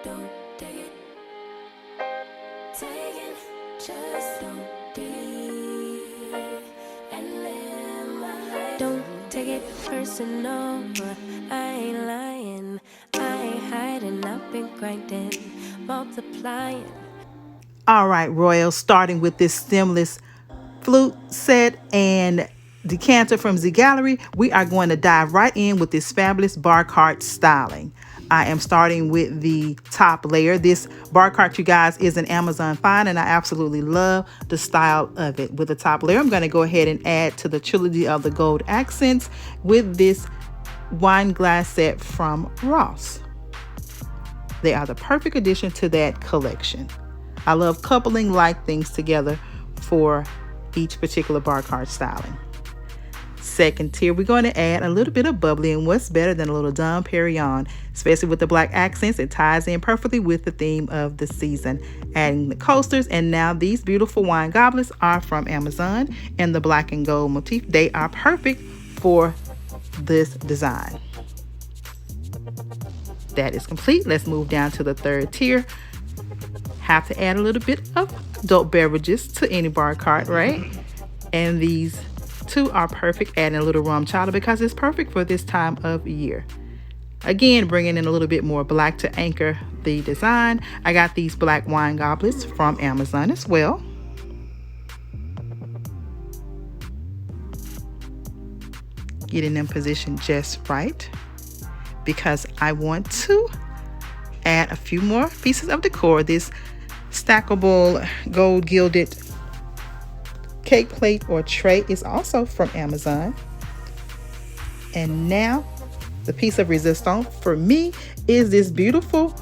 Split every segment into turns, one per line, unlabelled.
Don't take it. Take it. Just don't breathe and live my life. Don't take it personal. I ain't lying. I ain't hiding. I've been grinding, multiplying.
All right, Royal, starting with this stemless flute set and decanter from Z Gallery, we are going to dive right in with this fabulous Barcart styling. I am starting with the top layer. This Barcart, you guys, is an Amazon find, and I absolutely love the style of it. With the top layer, I'm going to go ahead and add to the trilogy of the gold accents with this wine glass set from Ross. They are the perfect addition to that collection. I love coupling like things together for each particular Barcart styling. Second tier, we're going to add a little bit of bubbly, and what's better than a little Dom Perignon, especially with the black accents. It ties in perfectly with the theme of the season. Adding the coasters, and now these beautiful wine goblets are from Amazon and the black and gold motif. They are perfect for this design. That is complete. Let's move down to the third tier. Have to add a little bit of adult beverages to any Barcart, right? And these two are perfect, adding a little rum chata because it's perfect for this time of year. Again, bringing in a little bit more black to anchor the design. I got these black wine goblets from Amazon as well. Getting them positioned just right because I want to add a few more pieces of decor. This stackable gold gilded cake plate or tray is also from Amazon. And now the piece of resistance for me is this beautiful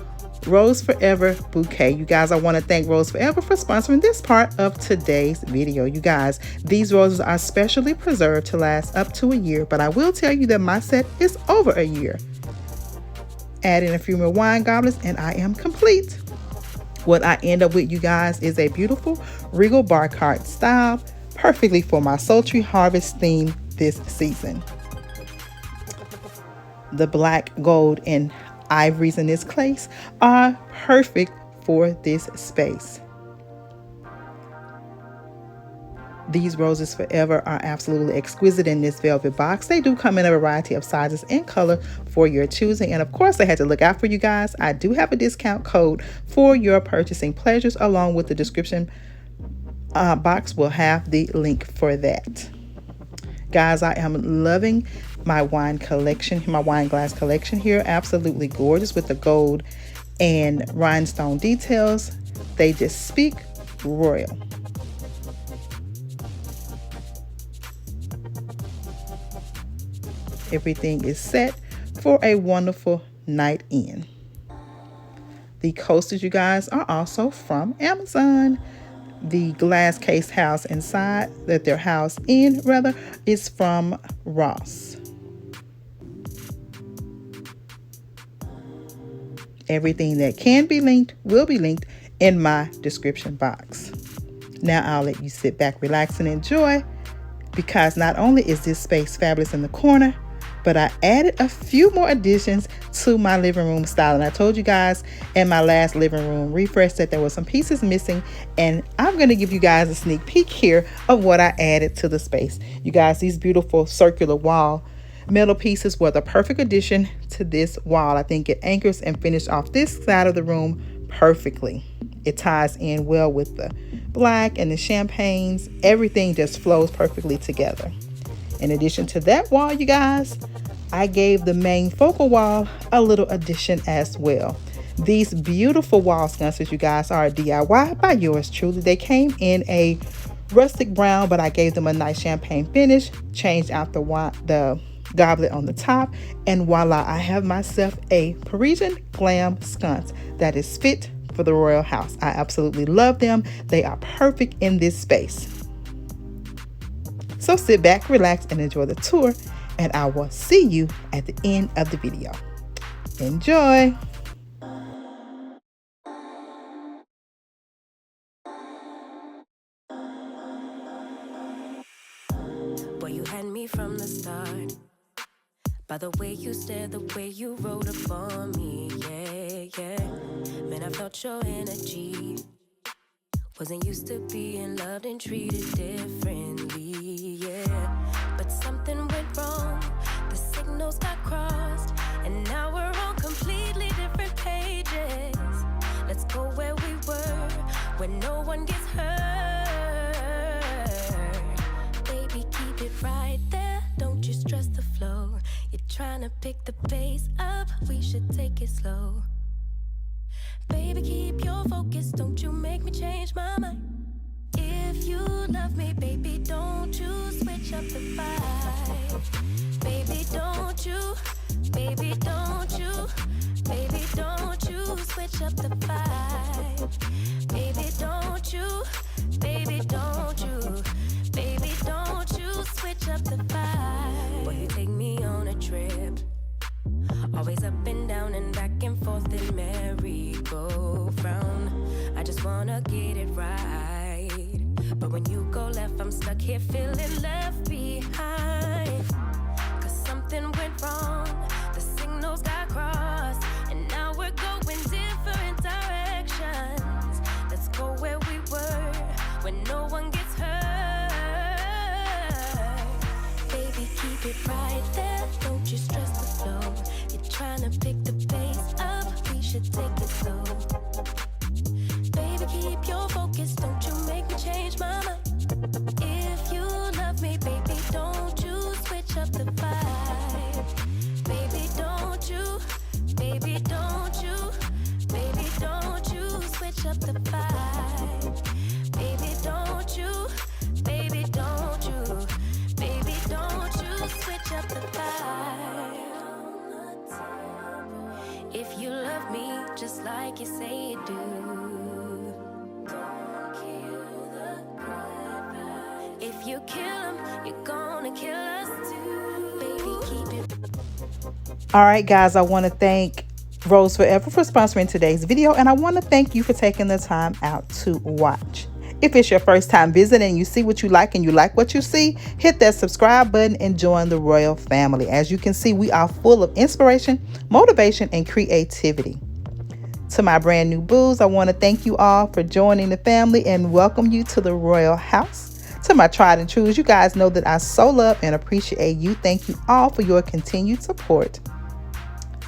Rose Forever bouquet. You guys, I want to thank Rose Forever for sponsoring this part of today's video. You guys, these roses are specially preserved to last up to a year, but I will tell you that my set is over a year. Adding a few more wine goblets and I am complete. What I end up with, you guys, is a beautiful regal Barcart style, perfectly for my sultry harvest theme this season. The black, gold, and ivories in this place are perfect for this space. These Roses Forever are absolutely exquisite in this velvet box. They do come in a variety of sizes and color for your choosing. And of course, I had to look out for you guys. I do have a discount code for your purchasing pleasures, along with the description box will have the link for that. Guys, I am loving my wine collection, my wine glass collection here. Absolutely gorgeous with the gold and rhinestone details. They just speak royal. Everything is set for a wonderful night in. The coasters, you guys, are also from Amazon. The glass case house inside that they're housed in, rather, is from Ross. Everything that can be linked will be linked in my description box. Now I'll let you sit back, relax, and enjoy, because not only is this space fabulous in the corner, but I added a few more additions to my living room style. And I told you guys in my last living room refresh that there were some pieces missing, and I'm going to give you guys a sneak peek here of what I added to the space. You guys, these beautiful circular wall metal pieces were the perfect addition to this wall. I think it anchors and finishes off this side of the room perfectly. It ties in well with the black and the champagnes. Everything just flows perfectly together. In addition to that wall, you guys, I gave the main focal wall a little addition as well. These beautiful wall sconces, you guys, are a DIY by yours truly. They came in a rustic brown, but I gave them a nice champagne finish, changed out the goblet on the top, and voila, I have myself a Parisian glam sconce that is fit for the royal house. I absolutely love them. They are perfect in this space. So sit back, relax, and enjoy the tour, and I will see you at the end of the video. Enjoy!
Boy, you had me from the start. By the way you stared, the way you wrote up on me, yeah, yeah. about your energy. Wasn't used to being loved and treated differently, yeah. But something went wrong, the signals got crossed, and now we're on completely different pages. Let's go where we were, where no one gets hurt. Baby, keep it right there, don't you stress the flow. You're trying to pick the pace up, we should take it slow. Baby, keep your focus, don't you make me change my mind. If you love me, baby, don't you switch up the vibe. Baby, don't you, baby, don't you, baby, don't you switch up the vibe. Baby, don't you, baby, don't you, baby, don't you switch up the vibe. Boy, you take me on a trip, always up and down and back and forth in merry-go-round. I just wanna get it right, but when you go left, I'm stuck here feeling left behind. Cause something went wrong, the signals got crossed, and now we're going different directions. Let's go where we were, when no one gets hurt. Baby, keep it right there, don't you stress the flow. You're trying to pick the pace up, we should take it slow. Baby, keep your focus, don't you make me change my mind. If you love me, baby, don't you switch up the vibe. Baby, don't you, baby, don't you, baby, don't you switch up the vibe. Baby, don't you, baby, don't you, baby, don't you switch up the vibe. If you love me just like you say you do, don't kill the vibe. If you kill him, you're gonna kill us too. Baby, keep it.
All right, guys, I want to thank Rose Forever for sponsoring today's video, and I want to thank you for taking the time out to watch. If it's your first time visiting and you see what you like and you like what you see, hit that subscribe button and join the Royal family. As you can see, we are full of inspiration, motivation, and creativity. To my brand new boos, I want to thank you all for joining the family and welcome you to the Royal House. To my tried and trues, you guys know that I so love and appreciate you. Thank you all for your continued support.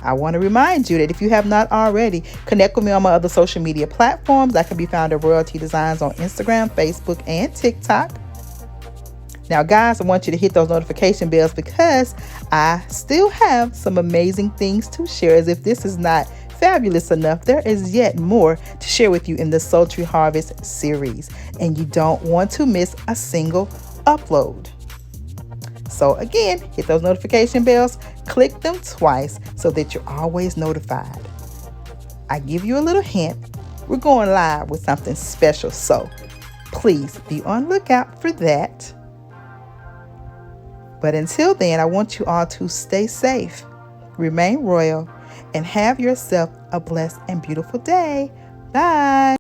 I want to remind you that if you have not already, connect with me on my other social media platforms. I can be found at Royalty Designs on Instagram, Facebook, and TikTok. Now, guys, I want you to hit those notification bells because I still have some amazing things to share. As if this is not fabulous enough, there is yet more to share with you in the Sultry Harvest series, and you don't want to miss a single upload. So again, hit those notification bells, click them twice so that you're always notified. I give you a little hint, we're going live with something special, so please be on lookout for that. But until then, I want you all to stay safe, remain royal, and have yourself a blessed and beautiful day. Bye.